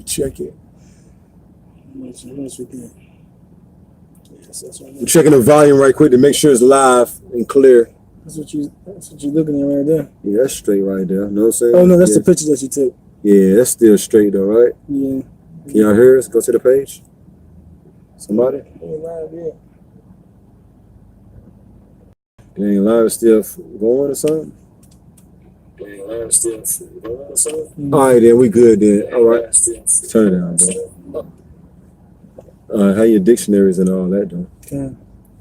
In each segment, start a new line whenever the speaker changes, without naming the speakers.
check it. Yes, we did. Yes, that's right.
We're checking the volume right quick to make sure it's live and clear.
That's what you're looking at right there.
Yeah, that's straight right there. You know what I'm saying?
Oh no, that's the picture that you took.
Yeah, that's still straight though, right?
Yeah.
Can y'all hear us? Go to the page. Somebody?
It ain't live yet.
It ain't live, it's still going or something? It ain't live, it's still going or something? All right, then we good then. All right. Turn it down, bro. How your dictionaries and all that, though.
Okay.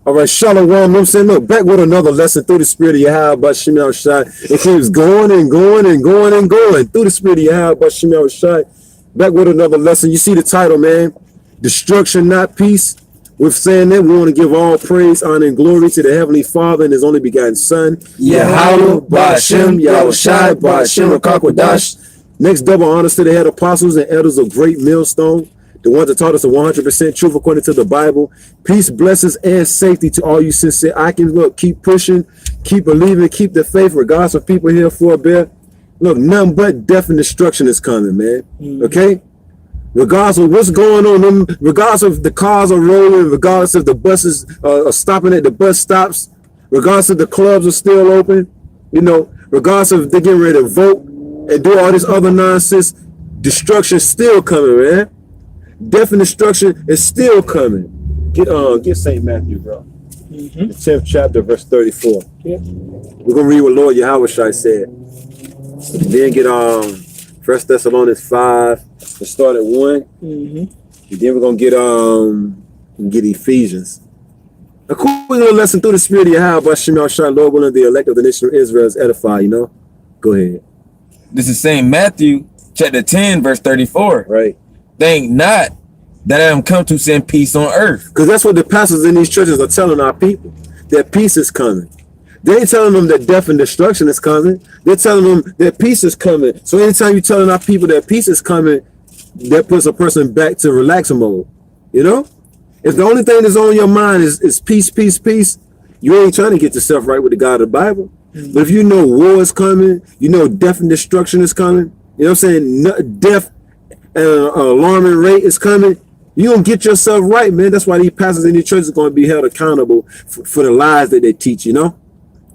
All right, Shalom. You know what I'm saying? Look, back with another lesson through the spirit of Yahweh Shemel Shai. It keeps going and going and going and going through the spirit of Yahweh Shemel Shai. Back with another lesson. You see the title, man. Destruction, not peace. We're saying that we want to give all praise, honor, and glory to the Heavenly Father and His only begotten Son. Yahweh, Ba'ashem, Yahushai, Ba'ashem, Akakwadash. Next, double honors to the head apostles and elders of Great Millstone, the ones that taught us the 100% truth according to the Bible. Peace, blessings, and safety to all you sincere. I can look, keep pushing, keep believing, keep the faith, regardless of people here for a bit. Look, nothing but death and destruction is coming, man. Okay? Regardless of what's going on, regardless of the cars are rolling, regardless of the buses are stopping at the bus stops, regardless of the clubs are still open, you know, regardless of they getting ready to vote and do all this other nonsense, destruction still coming, man. Death and destruction is still coming. Get St. Matthew, bro. The 10th chapter, verse 34. Yeah. We're gonna read what Lord Yahweh Shai said. Then get 1 Thessalonians 5. Let's start at 1. And then we're gonna get Ephesians. A quick little lesson through the spirit of Yahweh Shemel Shai, Lord willing, the elect of the nation of Israel is edified, you know? Go ahead.
This is St. Matthew chapter 10, verse 34.
Right.
Think not that I am come to send peace on earth.
Because that's what the pastors in these churches are telling our people, that peace is coming. They ain't telling them that death and destruction is coming. They're telling them that peace is coming. So anytime you're telling our people that peace is coming, that puts a person back to relax mode. You know? If the only thing that's on your mind is peace, peace, peace, you ain't trying to get yourself right with the God of the Bible. But if you know war is coming, you know death and destruction is coming, you know what I'm saying? Death and an alarming rate is coming, you don't get yourself right, man. That's why these pastors in these churches are going to be held accountable for the lies that they teach, you know?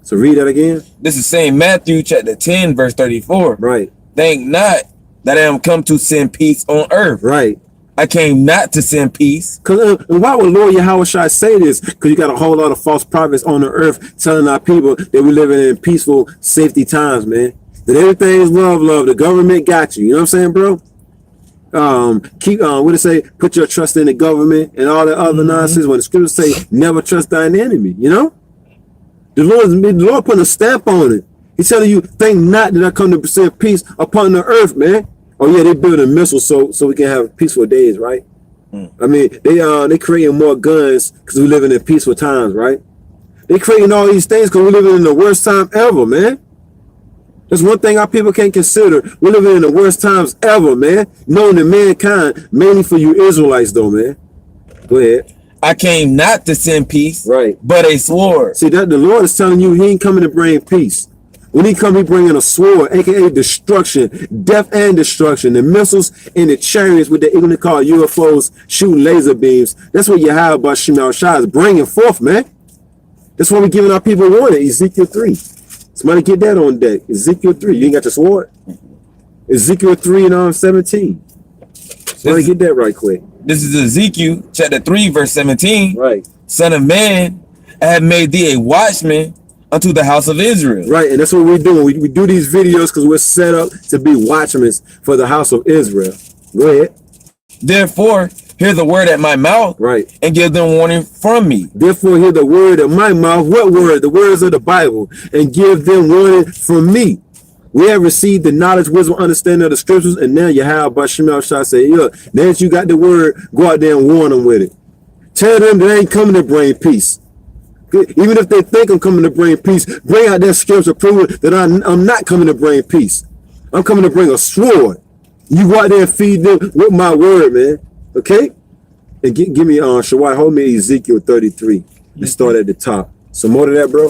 So read that again. This is
St. Matthew chapter 10, verse 34.
Right.
Think not that I am come to send peace on earth.
Right.
I came not to send peace.
And why would Lord Yahweh Shai say this? Because you got a whole lot of false prophets on the earth telling our people that we're living in peaceful, safety times, man. That everything is love, love. The government got you. You know what I'm saying, bro? What it say? Put your trust in the government and all that other nonsense. When the scriptures say, never trust thine enemy, you know? The Lord put a stamp on it. He's telling you, think not that I come to send peace upon the earth, man. Oh yeah, they building missiles so we can have peaceful days, right? I mean, they creating more guns because we're living in peaceful times, right? They creating all these things because we're living in the worst time ever, man. There's one thing our people can't consider. We're living in the worst times ever, man. Knowing that mankind, mainly for you Israelites, though, man. Go ahead.
I came not to send peace,
right,
but a sword.
See, that the Lord is telling you he ain't coming to bring peace. When he come, he bringing a sword, aka destruction, death and destruction. The missiles and the chariots with the even called UFOs shooting laser beams. That's what Yahweh Shemel Shai is bringing forth, man. That's what we're giving our people warning. Ezekiel 3. Somebody get that on deck. Ezekiel 3. You ain't got your sword? Ezekiel 3 and 17. Somebody get that right quick.
This is Ezekiel chapter 3, verse 17.
Right.
Son of man, I have made thee a watchman unto the house of Israel.
Right, and that's what we're doing. We do these videos because we're set up to be watchmen for the house of Israel. Go ahead.
Therefore, hear the word at my mouth,
right,
and give them warning from me.
Therefore, hear the word at my mouth. What word? The words of the Bible, and give them warning from me. We have received the knowledge, wisdom, understanding of the scriptures, and now Yahweh Shemel Shai say, look, now that you got the word, go out there and warn them with it. Tell them they ain't coming to bring peace. Even if they think I'm coming to bring peace, bring out that scripture proving that I'm not coming to bring peace. I'm coming to bring a sword. You go out there and feed them with my word, man. Okay? And give me Shawai, hold me Ezekiel 33. Let's start at the top. Some more to that, bro?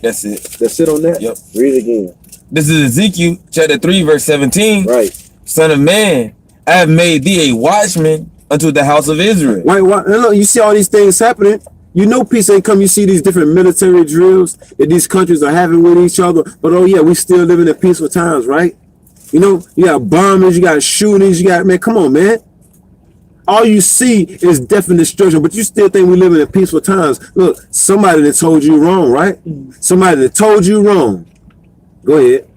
That's it.
That's it on that?
Yep.
Read it again.
This is Ezekiel chapter 3, verse 17.
Right.
Son of man, I I have made thee a watchman unto the house of Israel.
Right, and look, you see all these things happening. You know peace ain't come. You see these different military drills that these countries are having with each other. But oh yeah, we still living in peaceful times, right? You know, you got bombings, you got shootings, you got, man, come on, man. All you see is death and destruction, but you still think we living in peaceful times. Look, somebody that told you wrong, right? Somebody that told you wrong. Go ahead.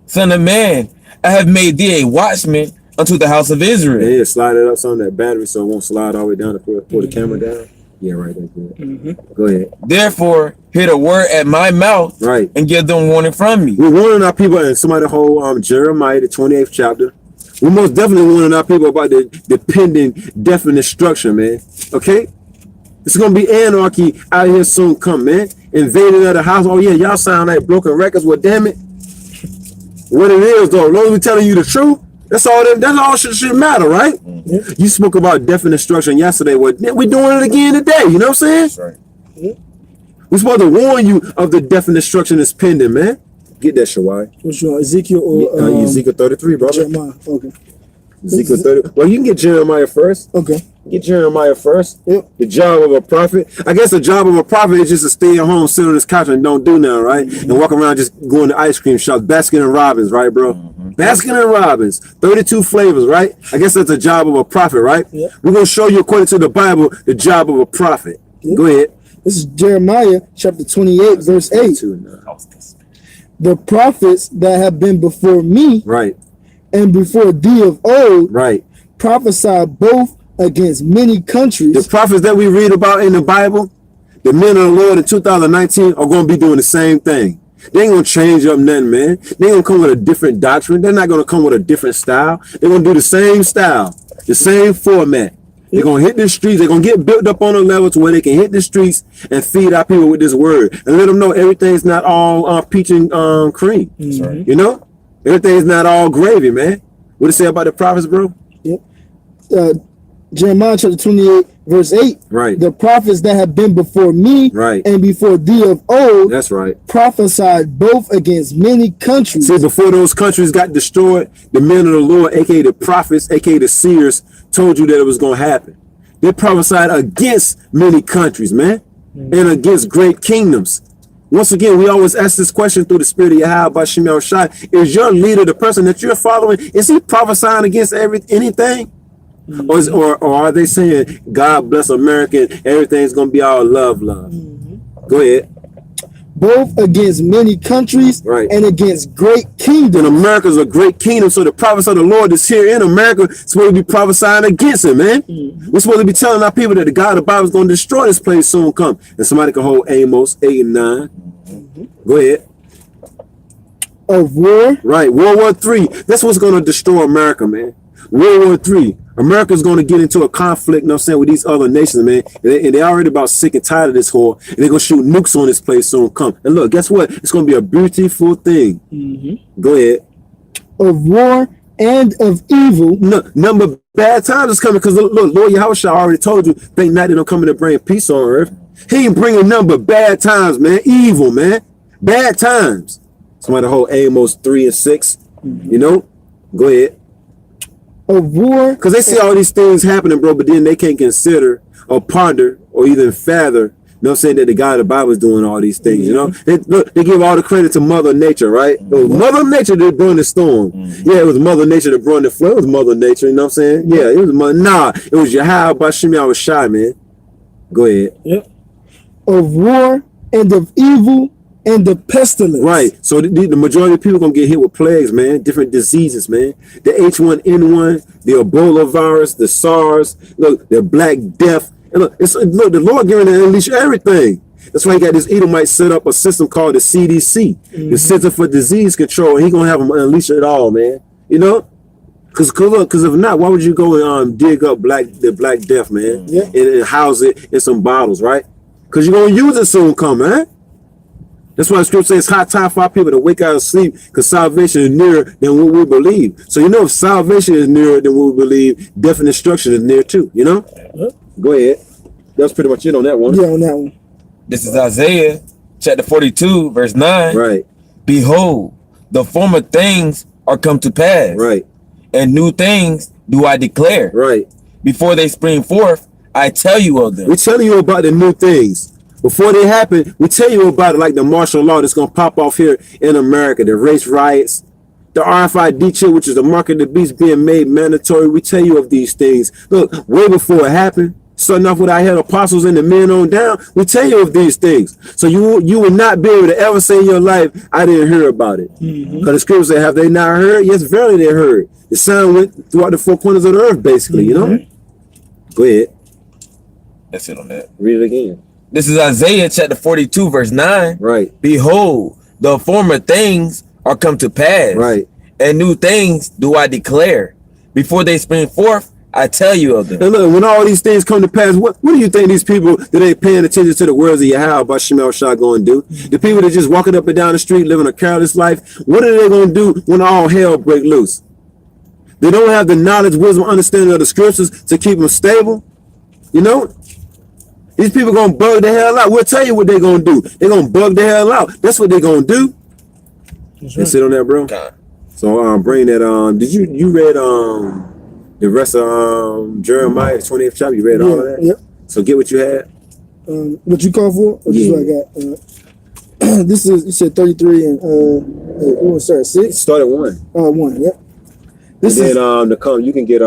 Son of man, I have made thee a watchman unto the house of Israel.
Yeah, slide it up on that battery so it won't slide all the way down to pull the camera down. Yeah, right there. Good. Go ahead.
Therefore, hear the word at my mouth,
right,
and give them warning from me.
We're warning our people, and somebody hold Jeremiah, the 28th chapter. We most definitely warning our people about the pending death and destruction, man. Okay? It's gonna be anarchy out here soon come, man. Invading of the house. Oh yeah, y'all sound like broken records. Well, damn it. What it is though, as long as we telling you the truth, that's all should matter, right? You spoke about death and destruction yesterday. Well, we're doing it again today. You know what I'm saying?
That's right.
We're supposed to warn you of the death and destruction that's pending, man. Get that, Shawai.
Which one? Ezekiel or
Ezekiel 33, brother.
Jeremiah. Okay.
Ezekiel 30. Well, you can get Jeremiah first.
Okay.
Get Jeremiah first.
Yep.
The job of a prophet. I guess the job of a prophet is just to stay at home, sit on his couch, and don't do nothing, right? And walk around just going to ice cream shops, Baskin and Robbins, right, bro? Baskin and Robbins, 32 flavors, right? I guess that's the job of a prophet, right?
Yep.
We're gonna show you, according to the Bible, the job of a prophet. Yep. Go ahead.
This is Jeremiah chapter 28, verse 8. The prophets that have been before me,
right,
and before thee of old,
right,
prophesied both against many countries.
The prophets that we read about in the Bible, the men of the Lord in 2019 are going to be doing the same thing. They ain't going to change up nothing, man. They ain't going to come with a different doctrine. They're not going to come with a different style. They're going to do the same style, the same format. They're going to hit the streets. They're going to get built up on a level to where they can hit the streets and feed our people with this word and let them know everything's not all peach and cream.
Right.
You know, everything's not all gravy, man. What it say about the prophets, bro?
Yep. Jeremiah chapter 28, verse 8.
Right.
The prophets that have been before me,
right,
and before thee of old,
that's right,
prophesied both against many countries.
See, before those countries got destroyed, the men of the Lord, aka the prophets, aka the seers, told you that it was going to happen. They prophesied against many countries, man, and against great kingdoms. Once again, we always ask this question through the spirit of Yahweh Shem Shai. Is your leader, the person that you're following, is he prophesying against anything? Or are they saying, God bless America, and everything's going to be all love? Go ahead.
Both against many countries,
right,
and against great kingdoms.
And America's a great kingdom, so the prophets of the Lord is here in America supposed to be prophesying against it, man. We're supposed to be telling our people that the God of the Bible is going to destroy this place soon come. And somebody can hold Amos 8 and 9. Go ahead.
Of war.
Right, World War III. That's what's going to destroy America, man. World War III. America's going to get into a conflict, you know what I'm saying, with these other nations, man. And they're already about sick and tired of this whore. And they're going to shoot nukes on this place soon come. And look, guess what? It's going to be a beautiful thing. Go ahead.
Of war and of evil.
No, number of bad times is coming because look, Lord Yahweh already told you, think not that don't come in to bring peace on earth. He ain't bringing number of bad times, man. Evil, man. Bad times. Somebody hold Amos 3 and 6. You know? Go ahead.
Of war.
Because they see all these things happening, bro, but then they can't consider or ponder or even fathom, you know what I'm saying, that the God of the Bible is doing all these things, you know? They give all the credit to Mother Nature, right? It was Mother Nature that brought the storm. Yeah, it was Mother Nature that brought the flood. It was Mother Nature, you know what I'm saying? Yeah, it was it was Yahweh Shem Shai, man. Go ahead.
Yep. Of war and of evil and the pestilence.
Right. So the majority of people going to get hit with plagues, man. Different diseases, man. The H1N1, the Ebola virus, the SARS, look, the Black Death. And look, the Lord giving to unleash everything. That's why he got this Edomite set up a system called the CDC, the Center for Disease Control. And he going to have them unleash it all, man. You know? Because if not, why would you go and dig up the Black Death, man?
Yeah.
And house it in some bottles, right? Because you're going to use it soon come, man. That's why the scripture says it's high time for our people to wake out of sleep because salvation is nearer than what we believe. So, you know, if salvation is nearer than what we believe, death and destruction is near too, you know? Go ahead. That's pretty much it on that one.
Yeah, on that one.
This is Isaiah chapter 42, verse 9.
Right.
Behold, the former things are come to pass.
Right.
And new things do I declare.
Right.
Before they spring forth, I tell you of them.
We're telling you about the new things. Before they happen, we tell you about it, like the martial law that's going to pop off here in America, the race riots, the RFID chip, which is the mark of the beast being made mandatory. We tell you of these things. Look, way before it happened, starting off with our head apostles and the men on down, we tell you of these things. So you will not be able to ever say in your life, I didn't hear about it. Because the scripture say, have they not heard? Yes, verily they heard. The sound went throughout the four corners of the earth, basically, you know? Go ahead.
That's it on that.
Read it again.
This is Isaiah chapter 42, verse 9.
Right.
Behold, the former things are come to pass.
Right.
And new things do I declare. Before they spring forth, I tell you of them.
And look, when all these things come to pass, what do you think these people that ain't paying attention to the words of Yahweh about Shemel Shah going to do? The people that just walking up and down the street living a careless life, what are they going to do when all hell break loose? They don't have the knowledge, wisdom, understanding of the scriptures to keep them stable. You know? These people going to bug the hell out. We'll tell you what they're going to do. They're going to bug the hell out. That's what they're going to do. That's right. Sit on that, bro.
God.
So bring that, did you read the rest of Jeremiah, the 20th chapter? You read all of that?
Yep.
So get what you had.
What you call for? Or just what I got? This is, you said 33 and you want to start at 6?
Start at 1.
1, yep. This
and
is
then the come you can get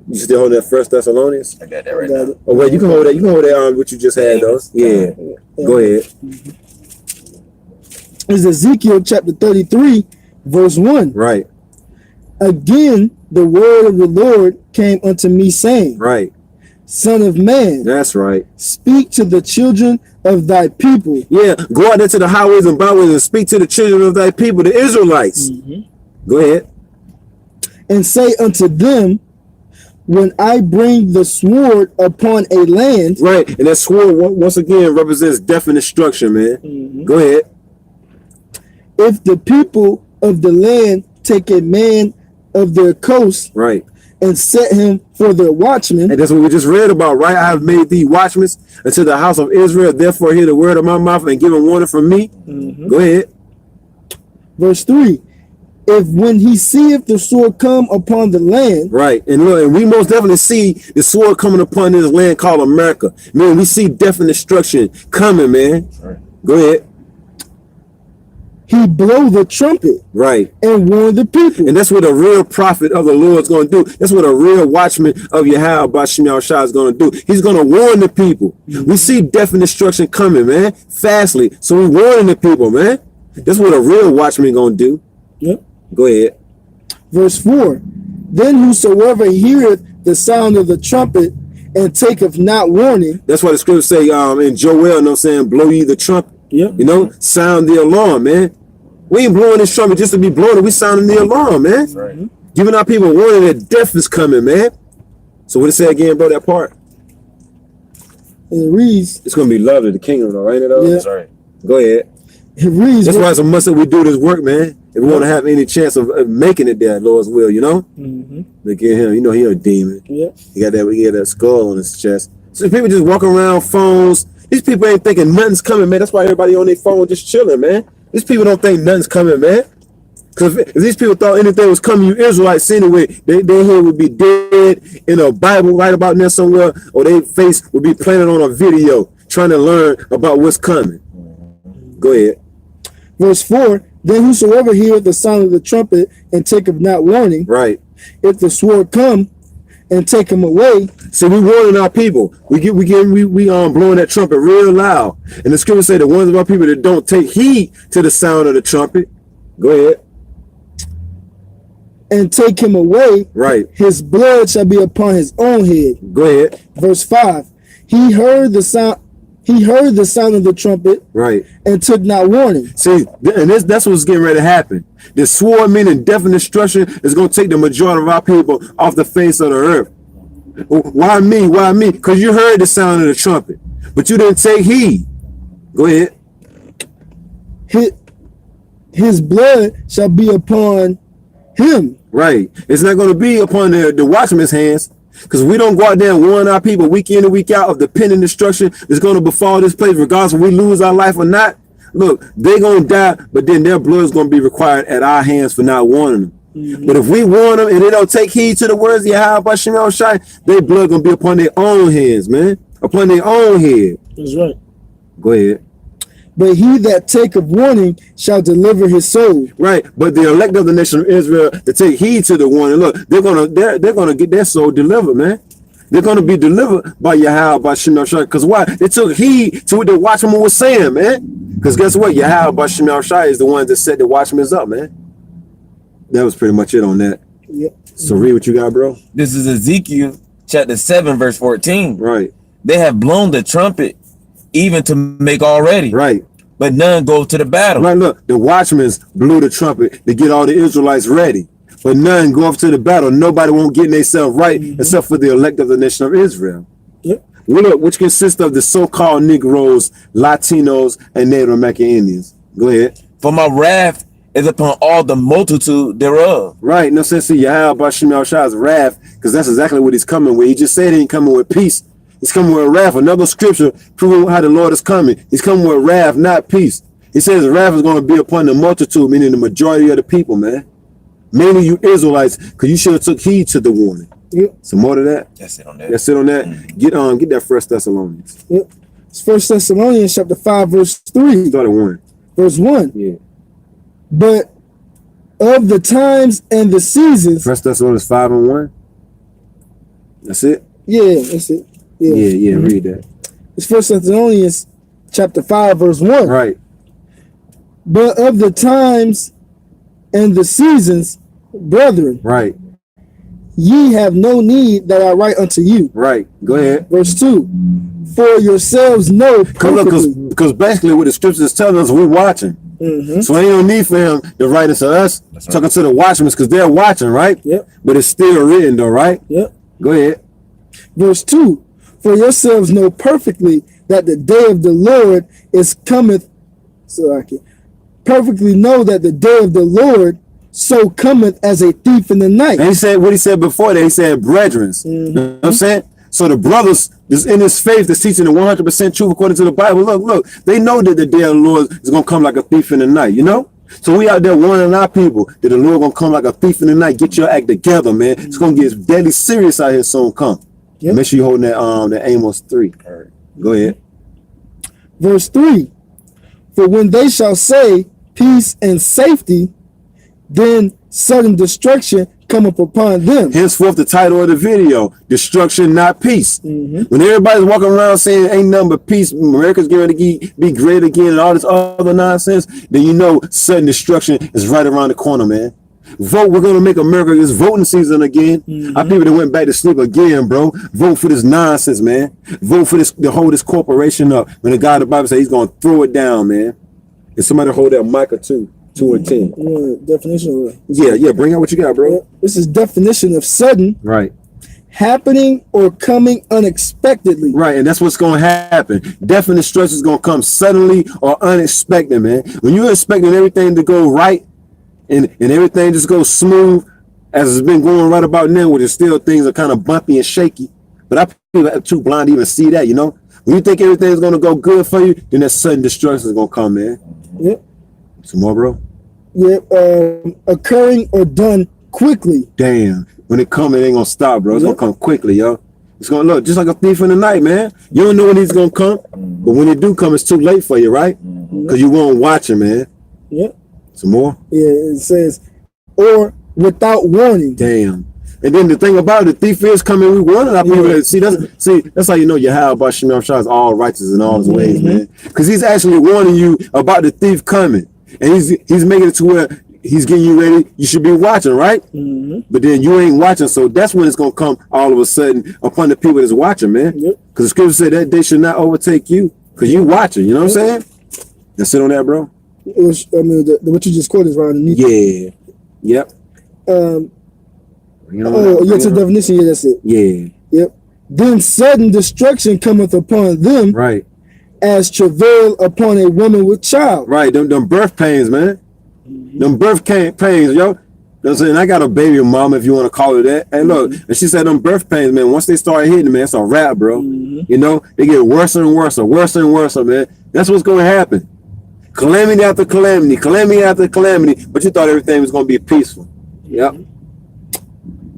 you still hold that First Thessalonians?
I got that right now.
Oh wait, you can hold that. You can hold that what you just had those. Yeah. Go ahead.
Is Ezekiel chapter 33, verse 1.
Right.
Again, the word of the Lord came unto me, saying,
Right.
Son of man,
That's right.
speak to the children of thy people.
Yeah, go out into the highways and byways and speak to the children of thy people, the Israelites. Go ahead.
And say unto them, when I bring the sword upon a land.
Right, and that sword once again represents death and destruction, man. Go ahead.
If the people of the land take a man of their coast,
right,
and set him for their watchman.
And that's what we just read about, right? I have made thee watchmen unto the house of Israel. Therefore hear the word of my mouth and give him warning from me. Go ahead.
Verse 3. If when he seeth the sword come upon the land.
Right. And look, and we most definitely see the sword coming upon this land called America. Man, we see death and destruction coming, man. Right. Go ahead.
He blow the trumpet.
Right.
And warn the people.
And that's what a real prophet of the Lord is going to do. That's what a real watchman of Yahweh Bashim Shah is going to do. He's going to warn the people. We see death and destruction coming, man, fastly. So we're warning the people, man. That's what a real watchman going to do.
Yep.
Go ahead.
Verse 4. Then whosoever heareth the sound of the trumpet and taketh not warning.
That's why the scriptures say in Joel, you know what I'm saying, blow ye the trumpet.
Yep.
You know, sound the alarm, man. We ain't blowing this trumpet just to be blowing it. We sounding the alarm, man. Right. Giving our people warning that death is coming, man. So what it say again, bro, that part?
And it reads.
It's going to be lovely, the kingdom, though, ain't it? Yeah.
That's right.
Go ahead.
It reads.
That's why it's a must that we do this work, man. If we want to have any chance of making it there, Lord's will, you know? Look at him. You know he a demon.
Yeah.
He got that skull on his chest. So people just walk around phones. These people ain't thinking nothing's coming, man. That's why everybody on their phone just chilling, man. These people don't think nothing's coming, man. Because if these people thought anything was coming, you Israelites anyway, their head would be dead in a Bible right about there somewhere, or their face would be planted on a video trying to learn about what's coming. Go ahead.
Verse 4. Then whosoever heareth the sound of the trumpet and taketh not warning.
Right.
If the sword come and take him away.
So we warning our people. We blowing that trumpet real loud. And the scripture say the ones of our people that don't take heed to the sound of the trumpet. Go ahead.
And take him away.
Right.
His blood shall be upon his own head.
Go ahead.
Verse 5. He heard the sound of the trumpet,
right, and
took not warning.
See, and that's what's getting ready to happen. The sword, meaning death and destruction, is going to take the majority of our people off the face of the earth. Why me? Why me? Because you heard the sound of the trumpet, but you didn't take heed. Go ahead.
His blood shall be upon him.
Right. It's not going to be upon the watchman's hands. Because we don't go out there and warn our people week in and week out of the pending destruction that's going to befall this place, regardless if we lose our life or not. Look, they're going to die, but then their blood is going to be required at our hands for not warning them. But if we warn them and they don't take heed to the words of Yahweh Shemel Shai, their blood gonna be upon their own hands, man. Upon their own head.
That's right.
Go ahead.
But he that taketh warning shall deliver his soul.
Right, but the elect of the nation of Israel to take heed to the warning. Look, they're gonna get their soul delivered, man. They're gonna be delivered by Yahweh by Shemel Shai. Because why? They took heed to what the watchman was saying, man. Because guess what? Yahweh by Shemel Shai is the one that set the watchmen up, man. That was pretty much it on that.
Yep.
So read what you got, bro.
This is Ezekiel chapter 7, verse 14.
Right.
They have blown the trumpet even to make all ready.
Right.
But none go to the battle.
Right, look, the watchmen blew the trumpet to get all the Israelites ready. But none go off to the battle. Nobody won't get themselves right except for the elect of the nation of Israel.
Yep.
Look, which consists of the so-called Negroes, Latinos, and Native American Indians. Go ahead.
For my wrath is upon all the multitude thereof.
Right, no sense to Yahweh Shemel Shai's wrath, because that's exactly what he's coming with. He just said he ain't coming with peace. He's coming with wrath. Another scripture proving how the Lord is coming. He's coming with wrath, not peace. He says the wrath is going to be upon the multitude, meaning the majority of the people, man. Mainly you Israelites, because you should have took heed to the warning.
Yep.
Some more to that?
That's it on that.
That's it on that. Get that First Thessalonians.
Yep. It's 1 Thessalonians chapter 5, verse 3.
Start at 1.
Verse 1.
Yeah.
But of the times and the seasons.
First Thessalonians 5 and 1. That's it?
Yeah, that's it.
Yeah, read that.
It's 1 Thessalonians chapter 5, verse 1.
Right.
But of the times and the seasons, brethren,
Right.
ye have no need that I write unto you.
Right. Go ahead.
Verse 2. For yourselves know perfectly.
Because basically what the scriptures is telling us, we're watching. So ain't no need for him to write it to us, talking to the watchmen, because they're watching, right?
Yep.
But it's still written though, right?
Yep.
Go ahead.
Verse 2. For yourselves know perfectly that the day of the Lord is cometh. So I can perfectly know that the day of the Lord so cometh as a thief in the night.
And he said what he said before that. He said brethren. You know what I'm saying? So the brothers that's in this faith that's teaching the 100% truth according to the Bible, look, they know that the day of the Lord is going to come like a thief in the night, you know? So we out there warning our people that the Lord going to come like a thief in the night. Get your act together, man. It's going to get deadly serious out here soon come.
Yep.
Make sure you holding that Amos 3. All right. Go ahead.
Verse 3. For when they shall say peace and safety, then sudden destruction cometh upon them.
Henceforth the title of the video, destruction, not peace. When everybody's walking around saying ain't nothing but peace, America's getting to be great again and all this other nonsense, then you know sudden destruction is right around the corner, man. Vote, we're going to make America, it's voting season again. Our people that went back to sleep again, bro. Vote for this nonsense, man. Vote for this, to hold this corporation up. When the God of the Bible says he's going to throw it down, man. And somebody hold that Micah 2 and 10.
Definition.
Yeah, bring out what you got, bro.
This is definition of sudden.
Right.
Happening or coming unexpectedly.
Right, and that's what's going to happen. Definite stress is going to come suddenly or unexpected, man. When you're expecting everything to go right and everything just goes smooth as it's been going right about now, where still things are kind of bumpy and shaky. But I people are too blind to even see that, you know? When you think everything's going to go good for you, then that sudden destruction is going to come, man.
Yep.
Some more, bro?
Yep. Occurring or done quickly.
Damn. When it comes, it ain't going to stop, bro. It's going to come quickly, yo. It's going to look just like a thief in the night, man. You don't know when he's going to come, but when it do come, it's too late for you, right? Because you won't watch him, man. Yep. Some more?
Yeah, it says, or without warning.
Damn. And then the thing about it, the thief is coming. We warning our people. That's how you know Yahweh Shemel Shai is all righteous in all his ways, man. Because he's actually warning you about the thief coming, and he's making it to where he's getting you ready. You should be watching, right? But then you ain't watching, so that's when it's gonna come all of a sudden upon the people that's watching, man. Because the scripture said that they should not overtake you, because you watching. You know what I'm saying? That's it on that, bro.
It was, I mean, what you just quoted is right underneath.
Yeah. Yep.
It's a definition. Yeah, that's it.
Yeah.
Yep. Then sudden destruction cometh upon them.
Right.
As travail upon a woman with child.
Right. Them birth pains, man. Them birth pains, yo. You know what I'm saying? I got a baby mama, if you want to call it that. Hey, look, and she said them birth pains, man, once they start hitting, man, it's a wrap, bro. You know, they get worse and worse, man. That's what's going to happen. Calamity after calamity, calamity after calamity, but you thought everything was going to be peaceful. Yep.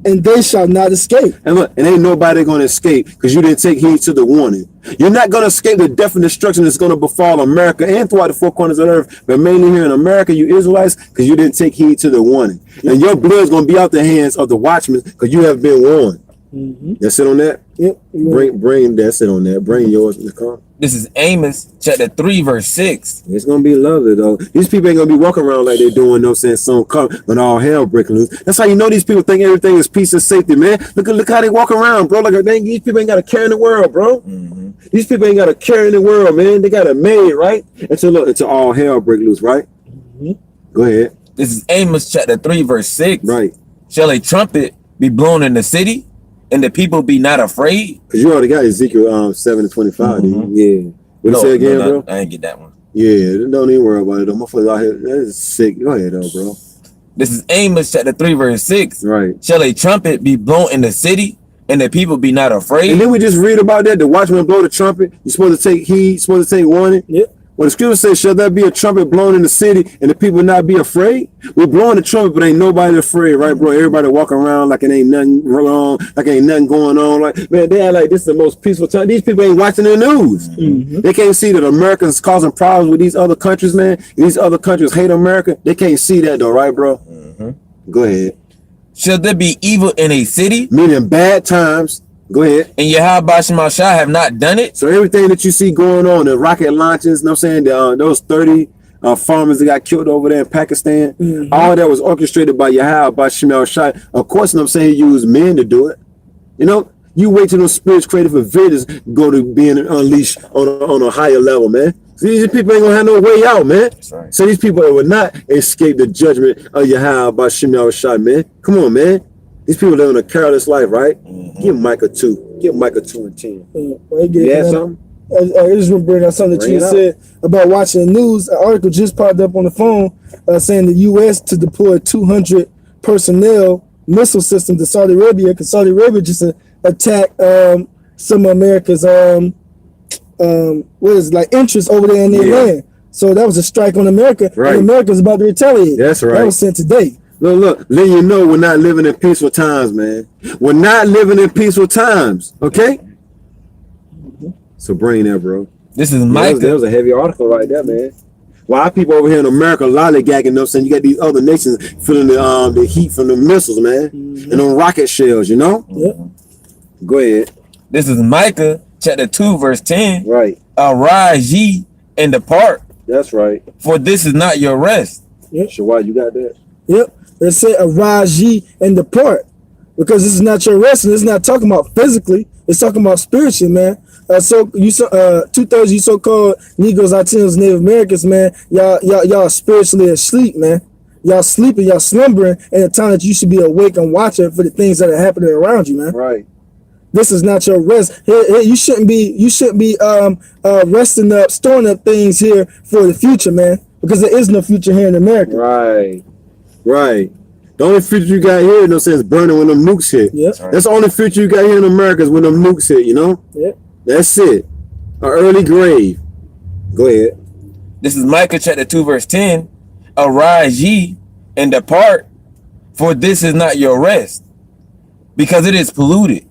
And they shall not escape.
And look, and ain't nobody going to escape because you didn't take heed to the warning. You're not going to escape the death and destruction that's going to befall America and throughout the four corners of the earth, but mainly here in America, you Israelites, because you didn't take heed to the warning. And your blood is going to be out the hands of the watchmen because you have been warned. That's it on that?
Yep.
Bring that's it on that. Bring yours in the car.
This is Amos chapter 3, verse 6.
It's gonna be lovely though. These people ain't gonna be walking around like they're doing no sense some come when all hell breaking loose. That's how you know these people think everything is peace and safety, man. Look how they walk around, bro. Like these people ain't got a care in the world, bro. These people ain't got a care in the world, man. They got it made, right? Until all hell break loose, right? Go ahead.
This is Amos chapter 3, verse 6.
Right.
Shall a trumpet be blown in the city, and the people be not afraid?
Because you already got Ezekiel 7:25. Yeah. What you say again, bro?
I didn't get that one.
Yeah, don't even worry about it. I'm gonna out here. That is sick. Go ahead, though, bro.
This is Amos chapter 3, verse 6.
Right.
Shall a trumpet be blown in the city, and the people be not afraid?
And then we just read about that. The watchman blow the trumpet. You're supposed to take heed. Supposed to take warning.
Yep.
Well, the scripture says, shall there be a trumpet blown in the city and the people not be afraid? We're blowing the trumpet, but ain't nobody afraid, right, bro? Everybody walking around like it ain't nothing wrong, like ain't nothing going on. Like, man, they act like this is the most peaceful time. These people ain't watching the news. They can't see that Americans causing problems with these other countries, man. These other countries hate America. They can't see that though, right, bro? Go ahead.
Shall there be evil in a city,
Meaning bad times. Go ahead.
and Yahweh Shemashah have not done it?
So everything that you see going on, the rocket launches, you know what I'm saying? Those 30 farmers that got killed over there in Pakistan, all that was orchestrated by Yahweh, by Shemel Shai. Of course, you know what I'm saying, he used men to do it. You know, you wait till those spirits created for visions go to being unleashed on a higher level, man. So these people ain't gonna have no way out, man.
Right.
So these people will not escape the judgment of Yahweh by Shemel Shai, man. Come on, man. These people living a careless life, right? Give Micah 2. Give Micah 2 and 10. You had something?
I just want to bring out something that you said about watching the news. An article just popped up on the phone saying the U.S. to deploy 200 personnel missile system to Saudi Arabia because Saudi Arabia just attacked some of America's interest over there in their land. So that was a strike on America.
Right.
And America's about to retaliate.
That's right.
That was sent today.
Look, letting you know we're not living in peaceful times, man. We're not living in peaceful times, okay? So bring that, bro.
This is Micah.
That was a heavy article right there, man. Why people over here in America lollygagging, you know what I'm saying? You got these other nations feeling the heat from the missiles, man, and them rocket shells, you know?
Yep.
Go ahead.
This is Micah chapter 2, verse 10.
Right.
Arise ye and depart,
That's right.
for this is not your rest.
Yep.
Shawai, you got that?
Yep. They say arise ye and depart. Because this is not your rest, and it's not talking about physically, it's talking about spiritually, man. So you 2/3 you so-called Negroes, Latinos, Native Americans, man, y'all spiritually asleep, man. Y'all sleeping, y'all slumbering at a time that you should be awake and watching for the things that are happening around you, man.
Right.
This is not your rest. Here, you shouldn't be resting up, storing up things here for the future, man. Because there is no future here in America.
Right. Right. The only future you got here, no sense, burning when them nukes hit.
Yep.
That's the only future you got here in America is when them nukes hit, you know?
Yep.
That's it. An early grave. Go ahead.
This is Micah chapter 2, verse 10. Arise ye and depart, for this is not your rest, because it is polluted.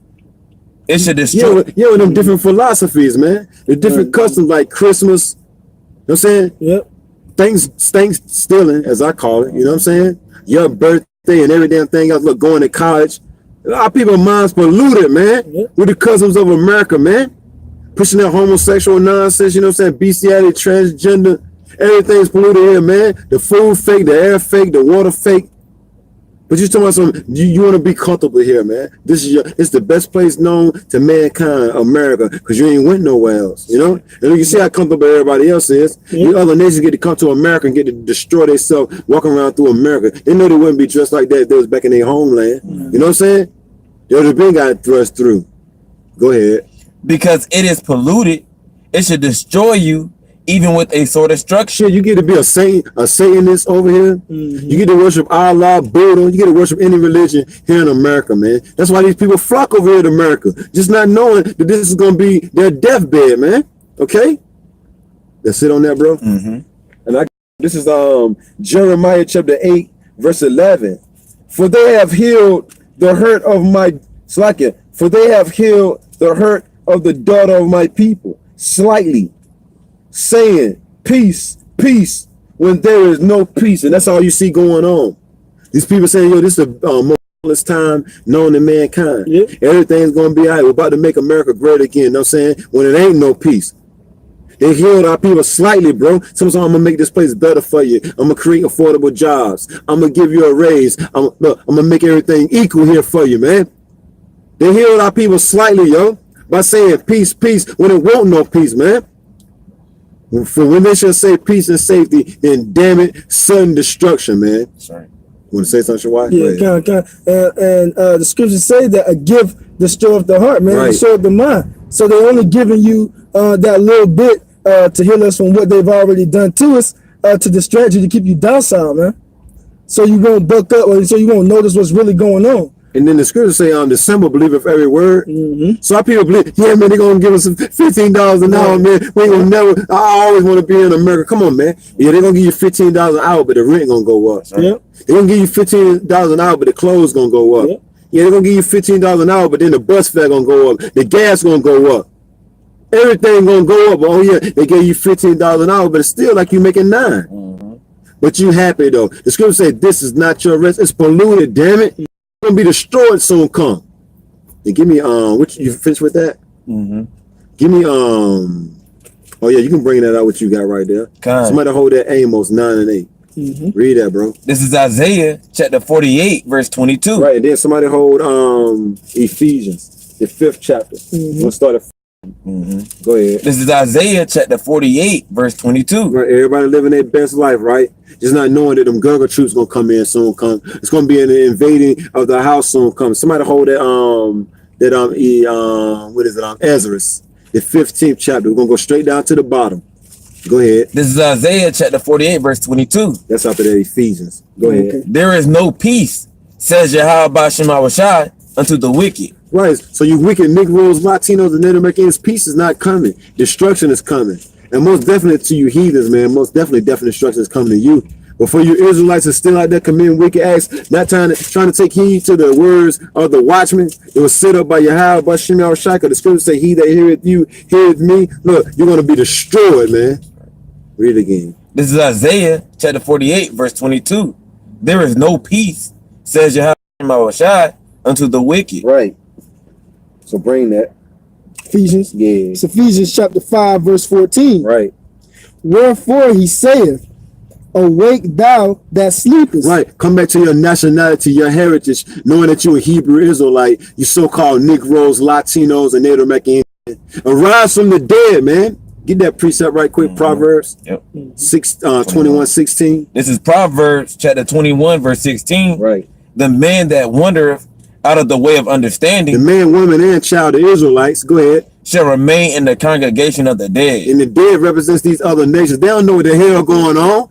It should destroy.
Yeah, with them different philosophies, man. The different customs like Christmas. You know what I'm saying?
Yep.
Things stealing, as I call it. You know what I'm saying? Your birthday and every damn thing else. Look, going to college. Our people's minds polluted, man.
Yep.
With the customs of America, man. Pushing that homosexual nonsense, you know what I'm saying? Bestiality, transgender. Everything's polluted here, man. The food fake, the air fake, the water fake. But you're talking about something, you want to be comfortable here, man. It's the best place known to mankind, America, because you ain't went nowhere else, you know? And you see how comfortable everybody else is.
Yeah.
The other nations get to come to America and get to destroy themselves walking around through America. They know they wouldn't be dressed like that if they was back in their homeland. You know what I'm saying? They would have been got thrust through. Go ahead.
Because it is polluted, it should destroy you, even with a sword of destruction.
Shit, you get to be a Satanist over here. You get to worship Allah, Buddha. You get to worship any religion here in America, man. That's why these people flock over here to America, just not knowing that this is going to be their deathbed, man. Okay? That's it on that, bro. And this is Jeremiah chapter 8, verse 11. For they have healed the hurt of my slacking. For they have healed the hurt of the daughter of my people slightly, saying, peace, peace, when there is no peace. And that's all you see going on. These people saying, yo, this is the most time known to mankind.
Yep.
Everything's going to be all right. We're about to make America great again. You know what I'm saying? When it ain't no peace. They healed our people slightly, bro. Sometimes I'm going to make this place better for you. I'm going to create affordable jobs. I'm going to give you a raise. I'm going to make everything equal here for you, man. They healed our people slightly, yo, by saying peace, peace, when it won't no peace, man. For when they should say peace and safety, then damn it, sudden destruction, man.
Sorry.
You want to say something, Shawai?
Yeah, and the scriptures say that a gift destroys the heart, man.
Right.
Destroys the mind. So they're only giving you that little bit to heal us from what they've already done to us, to distract you, to keep you docile, man. So you won't buck up, or so you won't notice what's really going on.
And then the scriptures say, the simple believeth every word. So our people believe, yeah, man, they're going to give us $15 an hour, man. We ain't gonna never, I always want to be in America. Come on, man. Yeah, they're going to give you $15 an hour, but the rent going to go up.
Yep.
They're going to give you $15 an hour, but the clothes going to go up.
Yep.
Yeah, they're going to give you $15 an hour, but then the bus fare going to go up. The gas going to go up. Everything going to go up. Oh, yeah, they gave you $15 an hour, but it's still like you making $9. But you happy, though. The scripture say, this is not your rest. It's polluted, damn it. Gonna be destroyed soon come. And give me what you finished with that? Give me oh yeah, you can bring that out what you got right there. Somebody hold that Amos 9 and 8. Read that, bro.
This is Isaiah chapter 48 verse 22.
Right, and then somebody hold Ephesians, the 5th chapter. We'll start at go ahead.
This is Isaiah chapter 48 verse 22.
Right, everybody living their best life, right? Just not knowing that them Gurgle troops gonna come in soon. It's gonna be an invading of the house soon. Somebody hold that what is it? Ezra, the 15th chapter. We're gonna go straight down to the bottom. Go ahead.
This is Isaiah chapter 48 verse 22.
That's after that Ephesians. Go ahead.
There is no peace, says Yahweh Bashim Awashai, unto the wicked.
Right. So you wicked Negroes, Latinos, and Native Americans, peace is not coming. Destruction is coming. And most definitely to you heathens, man. Most definitely destruction is coming to you. But for you Israelites are still out there committing wicked acts, not trying to take heed to the words of the watchmen. It was set up by Yahweh, by Shimei Shaka. The scripture say, he that heareth you, heareth me. Look, you're going to be destroyed, man. Read it again.
This is Isaiah chapter 48 verse 22. There is no peace, says Yahweh Awashai, unto the wicked.
Right. So bring that.
Ephesians.
Yeah.
It's Ephesians chapter 5 verse 14.
Right.
Wherefore he saith, awake thou that sleepest.
Right. Come back to your nationality, your heritage, knowing that you're a Hebrew Israelite, you so-called Negroes, Latinos, and Native Americans. Arise from the dead, man. Get that precept right quick. Proverbs 21:16.
This is Proverbs chapter 21 verse 16.
Right.
The man that wandereth out of the way of understanding,
the man, woman, and child of Israelites, go ahead,
shall remain in the congregation of the dead.
And the dead represents these other nations. They don't know what the hell going on.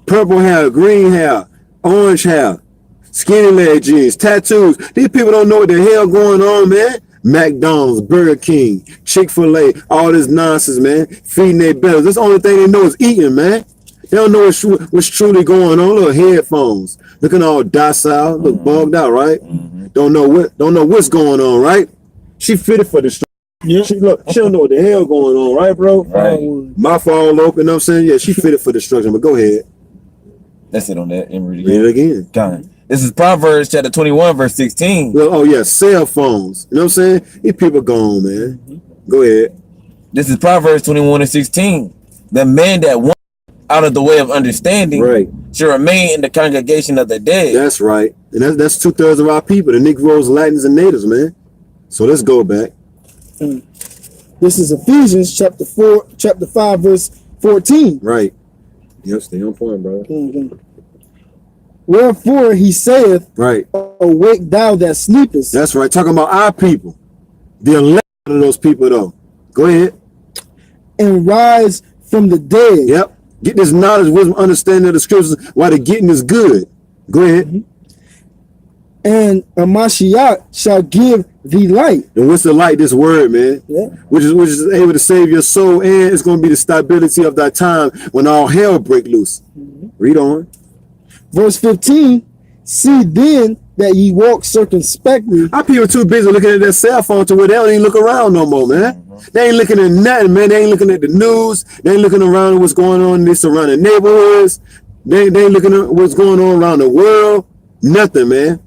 Purple hair, green hair, orange hair, skinny leg jeans, tattoos. These people don't know what the hell going on, man. McDonald's, Burger King, Chick-fil-A, all this nonsense, man. Feeding their bellies. That's the only thing they know is eating, man. They don't know what's truly going on. Little headphones, looking all docile, look bogged out, right? Don't know what's going on, right? She fitted for the. Yeah. She don't know what the hell going on, right, bro?
Right.
Mouth all open, you know what I'm saying? Yeah, she fitted for destruction, but go ahead.
That's it on that.
Read it again.
God. This is Proverbs chapter 21, verse 16.
Well, oh yeah, cell phones. You know what I'm saying? These people gone, man. Go ahead.
This is Proverbs 21 and 16. The man that went out of the way of understanding,
right,
shall remain in the congregation of the dead.
That's right. And that's 2/3 of our people, the Negroes, Latins, and Natives, man. So let's go back.
This is Ephesians chapter 5, verse 14.
Right. Yep, stay on point, brother.
Wherefore he saith,
right,
awake thou that sleepest.
That's right. Talking about our people. The elect of those people, though. Go ahead.
And rise from the dead.
Yep. Get this knowledge, wisdom, understanding of the scriptures while the getting is good. Go ahead.
And a Mashiach shall give thee light.
And what's the light? This word, man.
Yeah.
Which is able to save your soul, and it's going to be the stability of that time when all hell break loose. Read on.
Verse 15, See then that ye walk circumspectly.
Our people too busy looking at their cell phone to where they don't even look around no more, man. They ain't looking at nothing, man. They ain't looking at the news. They ain't looking around at what's going on in their surrounding neighborhoods. They ain't looking at what's going on around the world. Nothing, man.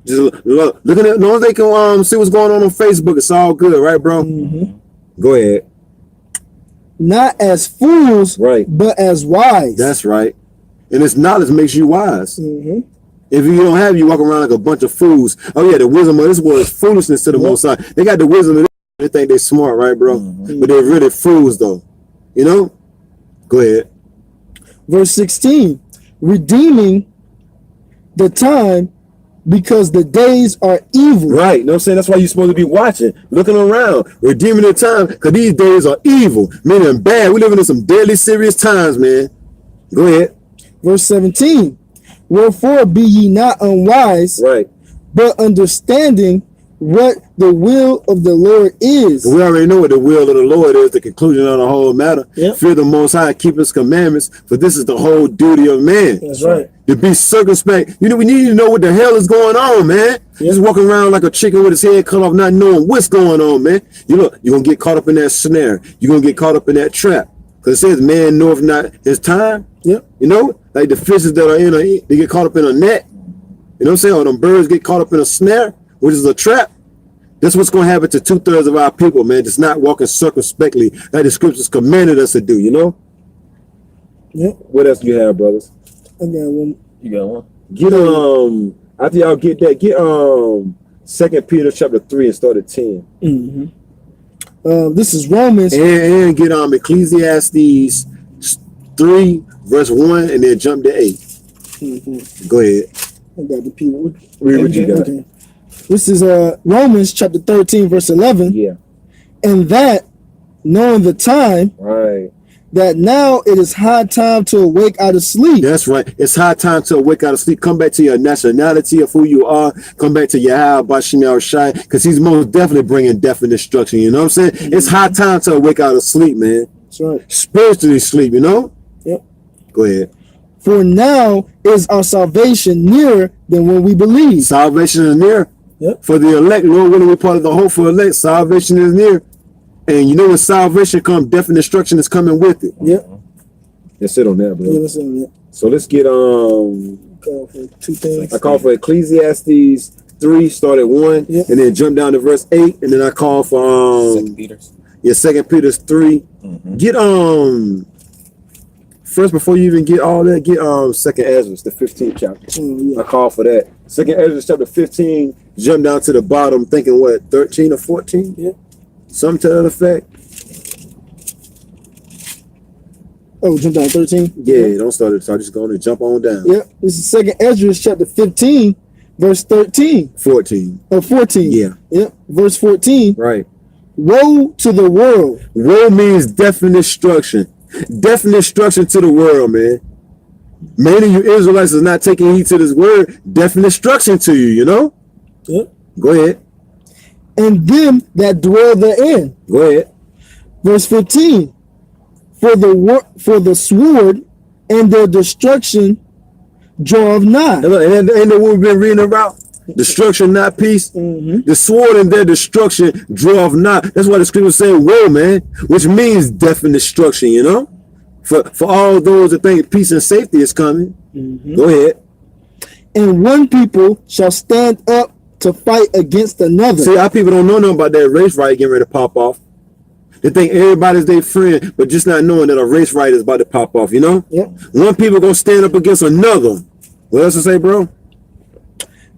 Just looking at, as long as they can see what's going on Facebook, it's all good, right, bro? Go ahead.
Not as fools,
Right.
but as wise.
That's right. And this knowledge makes you wise.
Mhm.
If you don't have, you walk around like a bunch of fools. Oh yeah, the wisdom of this world is foolishness to the Most High. They got the wisdom of this. They think they're smart, right, bro? But they're really fools, though. You know? Go ahead.
Verse 16, redeeming the time because the days are evil.
Right. You know what I'm saying? That's why you're supposed to be watching, looking around, redeeming the time, because these days are evil, meaning bad. We're living in some deadly serious times, man. Go ahead.
Verse 17, wherefore be ye not unwise,
Right.
but understanding what the will of the Lord is.
We already know what the will of the Lord is, the conclusion of the whole matter.
Yep.
Fear the Most High, keep His commandments, for this is the whole duty of man.
That's right.
To be circumspect. You know, we need to know what the hell is going on, man. Just walking around like a chicken with his head cut off, not knowing what's going on, man. You look, you're going to get caught up in that snare. You're going to get caught up in that trap. Because it says, man knoweth not his time.
Yep.
You know, like the fishes that are in they get caught up in a net. You know what I'm saying? Or them birds get caught up in a snare, which is a trap. That's what's going to happen to 2/3 of our people, man. Just not walking circumspectly like the scriptures commanded us to do, you know?
Yep.
What else do you have, brothers?
I got one.
You got one?
Get after y'all get that, get 2 Peter chapter 3 and start at 10.
This is Romans.
And get Ecclesiastes 3 verse 1 and then jump to 8. Go ahead.
I got the Peter.
Read what you got.
Okay. This is Romans chapter 13 verse 11.
Yeah.
And that, knowing the time,
Right.
that now it is high time to awake out of sleep.
That's right. It's high time to wake out of sleep. Come back to your nationality of who you are. Come back to Yahweh Bashim Shai, because he's most definitely bringing death and destruction. You know what I'm saying? It's high time to wake out of sleep, man.
That's right.
Spiritually sleep, you know?
Yep.
Go ahead.
For now is our salvation nearer than when we believe.
Salvation is near.
Yep.
For the elect, Lord willing, we're part of the hopeful elect. Salvation is near. And you know when salvation comes, death and destruction is coming with it.
Yep.
Let's sit on that, bro.
Yeah, that's on that.
So let's get
Call for two things.
I call for Ecclesiastes 3, start at 1,
Yep.
and then jump down to verse 8, and then I call for
2 Peter's.
2 Peter's 3. Get first, before you even get all that, get 2 Ezra, the 15th chapter.
Yeah.
I call for that. 2 Ezra chapter 15, jump down to the bottom, thinking what, 13 or 14?
Yep.
Something to that effect.
Oh, jump down 13?
Yeah, don't start it. So just go on and jump on down.
Yep. This is 2 Ezra chapter 15, verse 13.
14.
Or 14.
Yeah.
Yep. Verse 14.
Right.
Woe to the world.
Woe means death and destruction. Death and destruction to the world, man. Many of you Israelites is not taking heed to this word. Death and destruction to you, you know?
Yep.
Go ahead.
And them that dwell therein.
Go ahead.
Verse 15. For the sword and their destruction draweth nigh.
And look, ain't that what we've been reading about? Destruction, not peace. The sword and their destruction draweth not. That's why the scripture say woe, man, which means death and destruction, you know? For all those that think peace and safety is coming. Go ahead.
And one people shall stand up to fight against another.
See, our people don't know nothing about that race riot getting ready to pop off. They think everybody's their friend, but just not knowing that a race riot is about to pop off, you know?
Yep.
One people gonna stand up against another. What else to say, bro?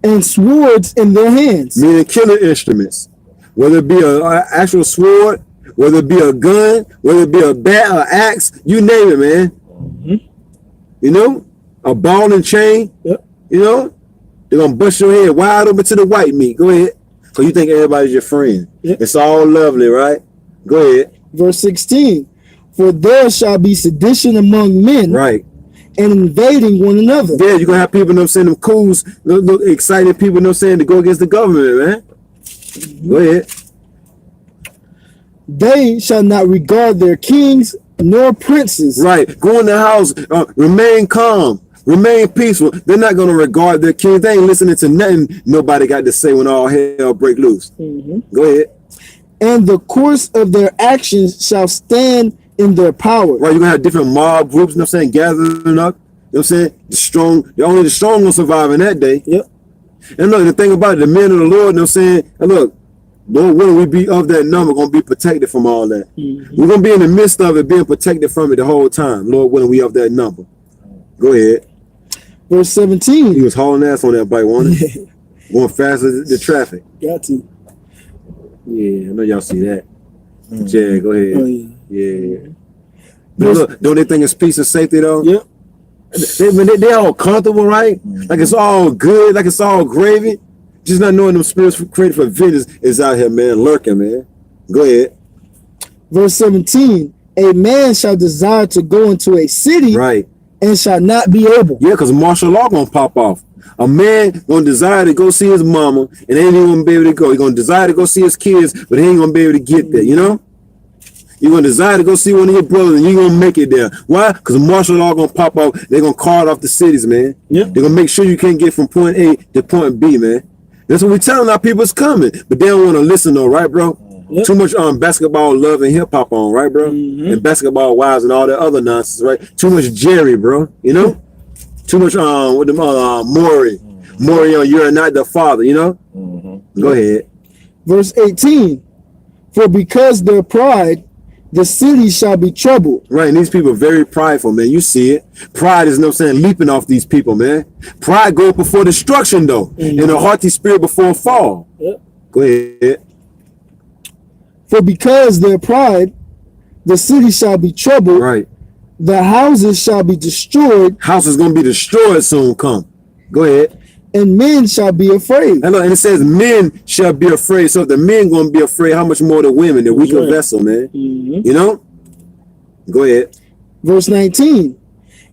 And swords in their hands.
Meaning killing instruments. Whether it be an actual sword, whether it be a gun, whether it be a bat or axe, you name it, man. You know? A ball and chain.
Yep.
You know? They're gonna bust your head wide open to the white meat. Go ahead. So you think everybody's your friend.
Yep.
It's all lovely, right? Go ahead.
Verse 16. For there shall be sedition among men.
Right.
And invading one another.
Yeah, you're gonna have people, you know what I'm saying, them cools, look excited people, you know what I'm saying, to go against the government, man. Go ahead.
They shall not regard their kings nor princes.
Right. Go in the house, remain calm. Remain peaceful. They're not going to regard their king. They ain't listening to nothing nobody got to say when all hell break loose. Go ahead.
And the course of their actions shall stand in their power.
Right, you're going to have different mob groups, you know what I'm saying, gathering up. You know what I'm saying? Only the strong will survive in that day.
Yep.
And look, the thing about it, the men of the Lord, you know what I'm saying? And look, Lord willing, we be of that number, going to be protected from all that. We're going to be in the midst of it, being protected from it the whole time. Lord willing, we of that number. Go ahead.
Verse 17.
He was hauling ass on that bike, wasn't he? Going faster than the traffic.
Got to.
Yeah, I know y'all see that. Yeah, go ahead.
Oh, yeah.
Yeah. But look, don't they think it's peace and safety though?
Yep.
They're all comfortable, right? Like it's all good, like it's all gravy. Just not knowing them spirits created for vengeance is out here, man, lurking, man. Go ahead.
Verse 17. A man shall desire to go into a city,
right,
and shall not be able.
Yeah, because martial law gonna pop off. A man gonna desire to go see his mama, and ain't even gonna be able to go. He gonna desire to go see his kids, but he ain't gonna be able to get there. You know. You're going to desire to go see one of your brothers and you're going to make it there. Why? Because martial law going to pop out. They're going to call off the cities, man.
Yep.
They're going to make sure you can't get from point A to point B, man. That's what we're telling our people is coming. But they don't want to listen though, right, bro? Yep. Too much basketball love and hip hop on, right, bro? And basketball wives and all that other nonsense, right? Too much Jerry, bro. You know? Too much with the Maury. Maury on You're Not the Father, you know? Go ahead.
Verse 18. For because their pride, the city shall be troubled.
Right, and these people are very prideful, man. You see it. Pride is, you know what I'm saying, leaping off these people, man. Pride goes before destruction, though. And a haughty spirit before fall.
Yep.
Go ahead.
For because their pride, the city shall be troubled.
Right.
The houses shall be destroyed.
House is going to be destroyed soon come. Go ahead.
And men shall be afraid.
And it says men shall be afraid. So if the men going to be afraid, how much more the women, the weaker vessel, man? You know? Go ahead.
Verse 19.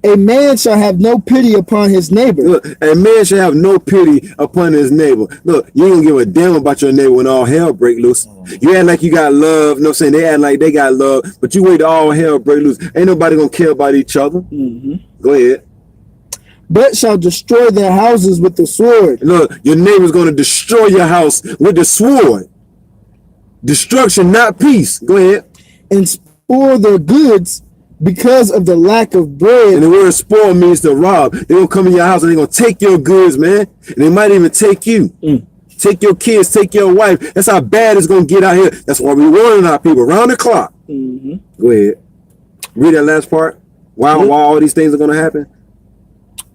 A man shall have no pity upon his neighbor.
Look, a man shall have no pity upon his neighbor. Look, you ain't gonna give a damn about your neighbor when all hell break loose. You act like you got love, you know what I'm saying? They act like they got love, but you wait till all hell break loose. Ain't nobody gonna care about each other. Go ahead.
But shall destroy their houses with the sword.
Look, your neighbor's gonna destroy your house with the sword. Destruction, not peace. Go ahead.
And spoil their goods because of the lack of bread.
And the word spoil means to rob. They're gonna come in your house and they're gonna take your goods, man. And they might even take you. Take your kids, take your wife. That's how bad it's gonna get out here. That's why we warning our people around the clock. Go ahead. Read that last part. Why all these things are gonna happen?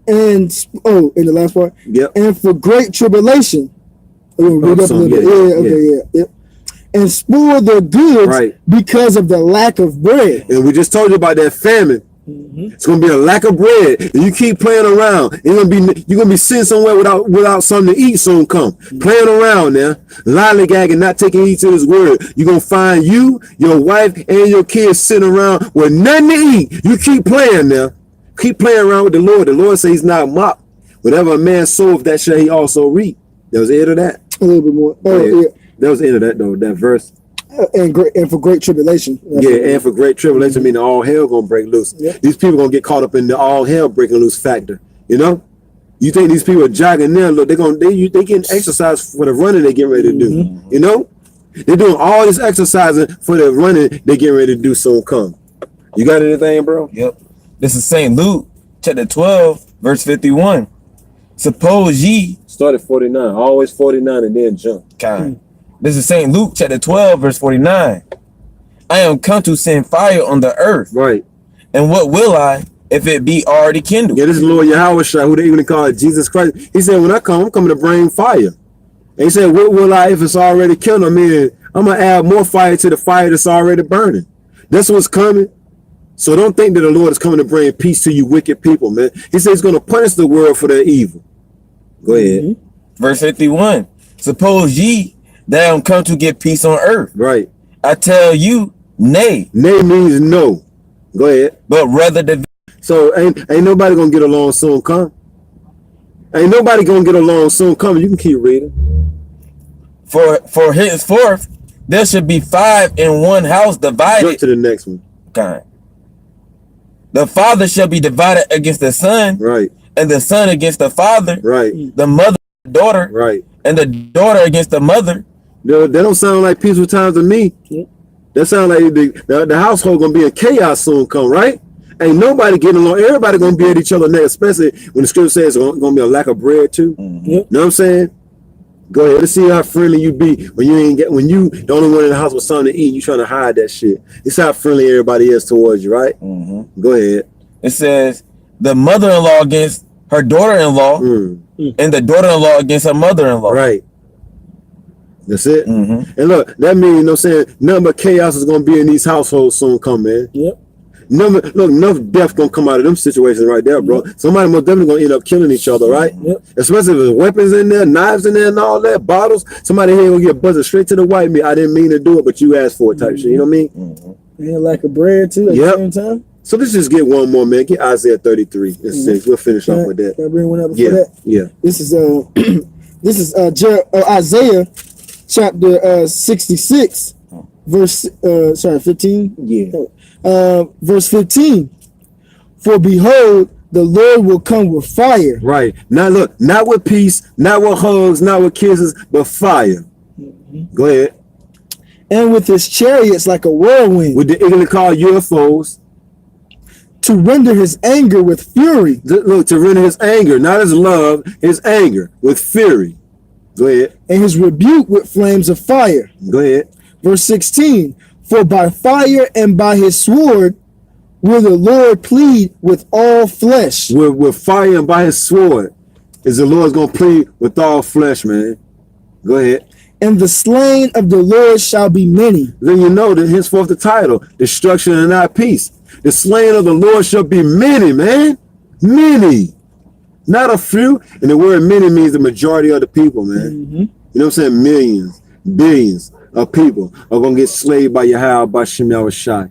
And in the last part.
Yep.
And for great tribulation. Read up a little bit. Yeah. And spoil their goods because of the lack of bread.
And we just told you about that famine. It's gonna be a lack of bread, and you keep playing around. You're gonna be sitting somewhere without something to eat soon. Come playing around now, lollygagging, not taking heed to His word. You're gonna find you, your wife, and your kids sitting around with nothing to eat. You keep playing now. Keep playing around with the Lord. The Lord says He's not mocked. Whatever a man soweth, that shall he also reap. That was the end of that.
A little bit more.
That was the end of that though. That verse.
And for great tribulation.
And for great tribulation, meaning all hell gonna break loose. These people gonna get caught up in the all hell breaking loose factor. You know, you think these people are jogging there? Look, they getting exercise for the running they get ready to do. You know, they're doing all this exercising for the running they get ready to do soon come. You got anything, bro?
Yep. This is St. Luke, chapter 12, verse 51. Suppose ye
start at 49, always 49 and then jump.
Kind. This is St. Luke chapter 12, verse 49. I am come to send fire on the earth.
Right.
And what will I if it be already kindled?
Yeah, this is Lord Yahweh Shai, who they even call it Jesus Christ. He said, when I come, I'm coming to bring fire. And he said, what will I if it's already kindled? I mean, I'm going to add more fire to the fire that's already burning. That's what's coming. So don't think that the Lord is coming to bring peace to you wicked people, man. He said he's going to punish the world for their evil. Go ahead.
Verse 51. Suppose ye that I am come to get peace on earth.
Right.
I tell you, nay.
Nay means no. Go ahead.
But rather the.
So ain't nobody gonna get along soon come. Ain't nobody gonna get along soon come. You can keep reading.
For henceforth there should be 5 in one house divided.
Jump to the next one.
Kind. The father shall be divided against the son.
Right.
and the son against the father,
Right.
the mother, daughter,
Right.
and the daughter against the mother.
That don't sound like peaceful times to me.
Yep.
That sounds like the household gonna be in chaos soon come, right? Ain't nobody getting along. Everybody gonna be at each other neck, especially when the scripture says it's gonna be a lack of bread too.
Yep.
You know what I'm saying? Go ahead. Let's see how friendly you be when you the only one in the house with something to eat. You trying to hide that shit. It's how friendly everybody is towards you, right? Go ahead.
It says the mother-in-law against her daughter-in-law, and the daughter-in-law against her mother-in-law.
Right. That's it. And look, that means, you know what I'm saying, nothing but chaos is going to be in these households soon come, man.
Yep.
Enough death going to come out of them situations right there, bro. Somebody most definitely going to end up killing each other, right?
Yep.
Especially if there's weapons in there, knives in there and all that, bottles. Somebody here will get buzzed straight to the white meat. I didn't mean to do it, but you asked for it type shit. You know what I mean?
And lack of bread too at the same time.
So let's just get one more, man. Get Isaiah 33 and 6. We'll finish off with that.
Can I bring one up before that?
Yeah.
This is Isaiah chapter 66, verse 15.
Yeah.
Verse 15. For behold, the Lord will come with fire.
Right. Now look, not with peace, not with hugs, not with kisses, but fire. Go ahead.
And with his chariots like a whirlwind.
With the ignorant called UFOs.
To render his anger with fury.
Look, to render his anger, not his love, his anger with fury. Go ahead.
And his rebuke with flames of fire.
Go ahead.
Verse 16. For by fire and by his sword will the Lord plead with all flesh.
With fire and by his sword is the Lord's going to plead with all flesh, man. Go ahead.
And the slain of the Lord shall be many.
Then you know that henceforth the title, destruction and not peace. The slain of the Lord shall be many, man. Many. Not a few. And the word many means the majority of the people, man. You know what I'm saying? Millions, billions of people are going to get slaved by Yahweh, by Shemuel Shai.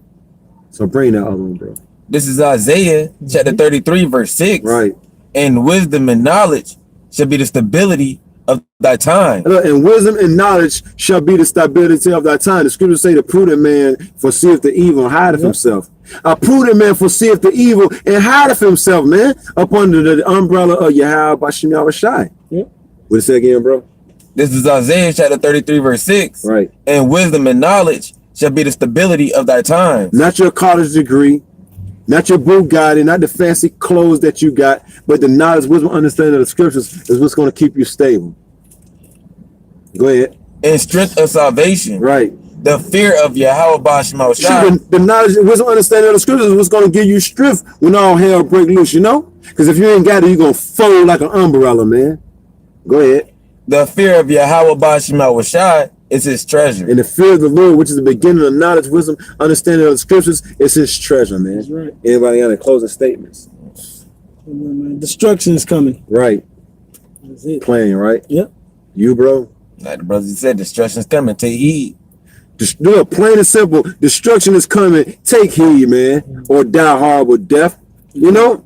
So bring that other one, bro.
This is Isaiah chapter 33, verse 6.
Right.
And wisdom and knowledge shall be the stability of thy time.
And wisdom and knowledge shall be the stability of thy time. The scriptures say the prudent man foreseeth the evil and hideth himself. A prudent man foreseeth the evil and hideth himself, man, up under the umbrella of Yahweh by Shemuel Shai. What it say again, bro?
This is Isaiah chapter 33, verse 6.
Right.
And wisdom and knowledge shall be the stability of thy time.
Not your college degree, not your Bugatti, not the fancy clothes that you got, but the knowledge, wisdom, understanding of the scriptures is what's going to keep you stable. Go ahead.
And strength of salvation.
Right.
The fear of Yahweh Bashma Shai.
The knowledge, wisdom, understanding of the scriptures is what's going to give you strength when all hell break loose, you know? Because if you ain't got it, you're going to fold like an umbrella, man. Go ahead.
The fear of Yahweh Bashma Shai is his treasure.
And the fear of the Lord, which is the beginning of knowledge, wisdom, understanding of the scriptures, is his treasure, man.
That's right.
Anybody got any closing statements?
Destruction is coming.
Right.
That's it.
Playing, right?
Yep.
You, bro?
Like the brother said, destruction is coming. Take heed.
Look, plain and simple, destruction is coming. Take heed, man, or die horrible death. You know?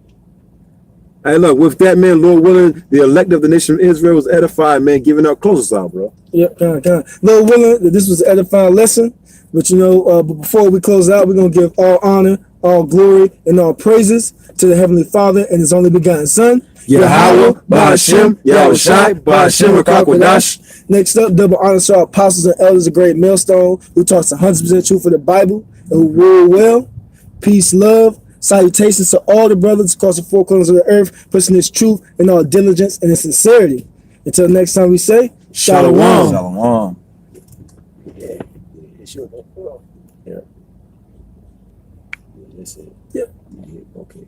Hey, look, with that, man, Lord willing, the elect of the nation of Israel was edified, man, giving up. Close us out, bro.
Yep, kind of. Lord willing, that this was an edifying lesson. But you know, but before we close out, we're going to give all honor, all glory, and all praises to the Heavenly Father and His only begotten Son,
Yahweh, Ba'ashem, Yahweh Shai, Ba'ashem, Rakakwadash.
Next up, double honor to our apostles and elders of Great Millstone, who taught us 100% truth of the Bible and who rule well. Peace, love, salutations to all the brothers across the four corners of the earth, pushing this truth in all diligence and in sincerity. Until next time we say, Shalom.
Shalom.
Yeah.
That's it.
Yep.
Okay.